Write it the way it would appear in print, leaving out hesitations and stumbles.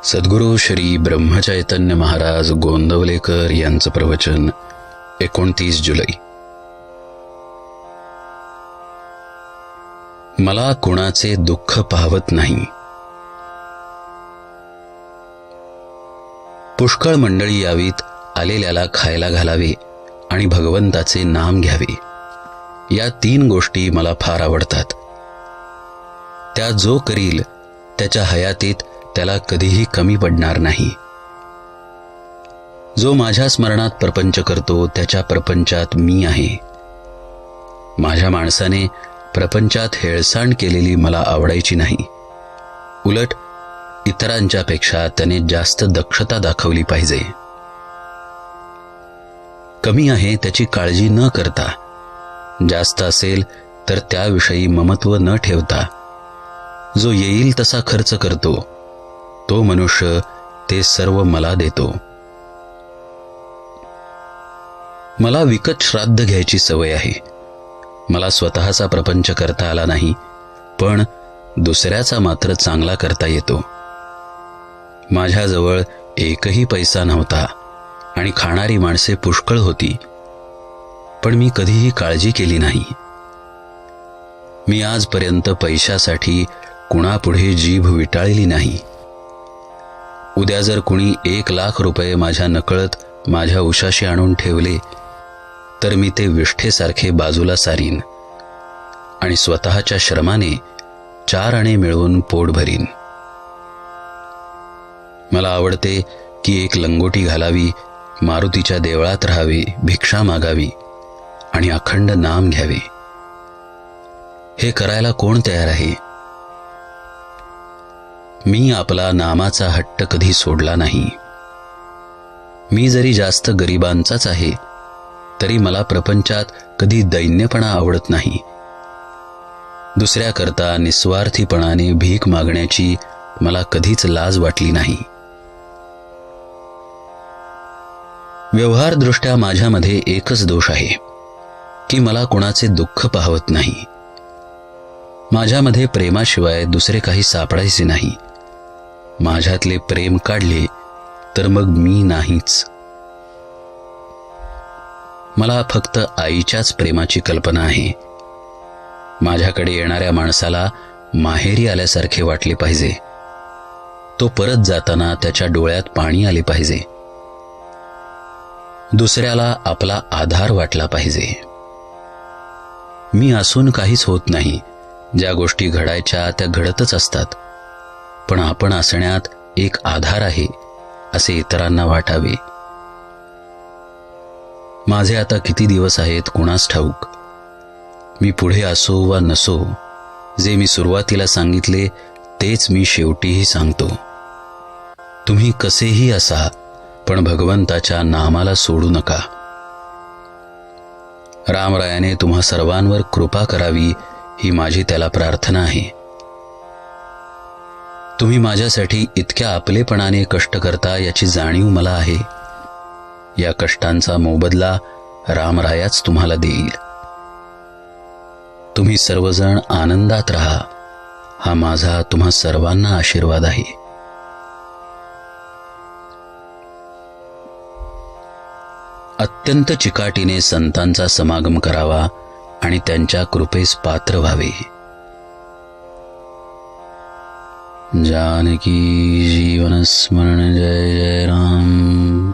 सद्गुरू श्री ब्रह्मचैतन्य महाराज गोंदवलेकर यांचं प्रवचन 29 जुलै. मला कुणाचे दुःख पाहवत नाही. पुष्कळ मंडळी यावीत, आलेल्याला खायला घालावे आणि भगवंताचे नाम घ्यावे. या 3 गोष्टी मला फार आवडतात. त्या जो करील त्याच्या हयातीत त्याला कधीही कमी पडणार नाही. जो माझ्या स्मरणात प्रपंच करतो त्याच्या प्रपंचात मी आहे. माझ्या माणसाने प्रपंचात हेळसांड केलेली मला आवडायची नाही. उलट इतरांच्या पेक्षा त्याने जास्त दक्षता दाखवली पाहिजे. कमी आहे त्याची काळजी न करता, जास्त असेल तर त्याविषयी ममत्व न ठेवता, जो येईल तसा खर्च करतो तो मनुष्य ते सर्व मला देतो. मला विकत श्राद्ध घ्यायची सवय आहे. मला स्वतःचा प्रपंच करता आला नाही, पण दुसऱ्याचा मात्र चांगला करता येतो. माझ्याजवळ एकही पैसा नव्हता आणि खाणारी माणसे पुष्कळ होती, पण मी कधीही काळजी केली नाही. मी आजपर्यंत पैशासाठी कुणापुढे जीभ विटाळली नाही. उद्या जर कुणी 1,00,000 रुपये माझ्या नकळत माझ्या उशाशी आणून ठेवले तर मी ते विष्ठेसारखे बाजूला सारीन आणि स्वतःच्या श्रमाने 4 आणे मिळवून पोट भरीन. मला आवडते की एक लंगोटी घालावी, मारुतीच्या देवळात राहावे, भिक्षा मागावी आणि अखंड नाम घ्यावे. हे करायला कोण तयार आहे? मी आपला नामाचा हट्ट कधी सोडला नाही. मी जरी जास्त गरिबांचाच आहे तरी मला प्रपंचात कधी दैन्यपणा आवडत नाही. दुसऱ्याकरता निस्वार्थीपणाने भीक मागण्याची मला कधीच लाज वाटली नाही. व्यवहारदृष्ट्या माझ्यामध्ये एकच दोष आहे की मला कुणाचे दुःख पाहवत नाही. माझ्यामध्ये प्रेमाशिवाय दुसरे काही सापडायचे नाही. माझ्यातले प्रेम काढले तर मग मी नाहीच. मला फक्त आईच्याच प्रेमाची कल्पना आहे. माझ्याकडे येणाऱ्या माणसाला माहेरी आल्यासारखे वाटले पाहिजे. तो परत जाताना त्याच्या डोळ्यात पाणी आले पाहिजे. दुसऱ्याला आपला आधार वाटला पाहिजे. मी असून काहीच होत नाही. ज्या गोष्टी घडायच्या त्या घडतच असतात, पण आपण असण्यात एक आधार आहे असे इतरांना वाटावे. माझे आता किती दिवस आहेत कुणास ठाऊक. मी पुढे असो वा नसो, जे मी सुरुवातीला सांगितले तेच मी शेवटीही सांगतो. तुम्ही कसेही असा, पण भगवंताच्या नामाला सोडू नका. रामरायाने तुम्हा सर्वांवर कृपा करावी ही माझी त्याला प्रार्थना आहे. तुम्ही माझ्यासाठी इतक्या आपलेपणाने कष्ट करता याची जाणीव मला आहे. या कष्टांचा मोबदला रामरायाच तुम्हाला देईल. तुम्ही सर्वजण आनंदात राहा, हा माझा तुम्हा सर्वांना आशीर्वाद आहे. अत्यंत चिकाटीने संतांचा समागम करावा आणि त्यांच्या कृपेस पात्र व्हावे. जानकी जीवन स्मरण जय जय राम.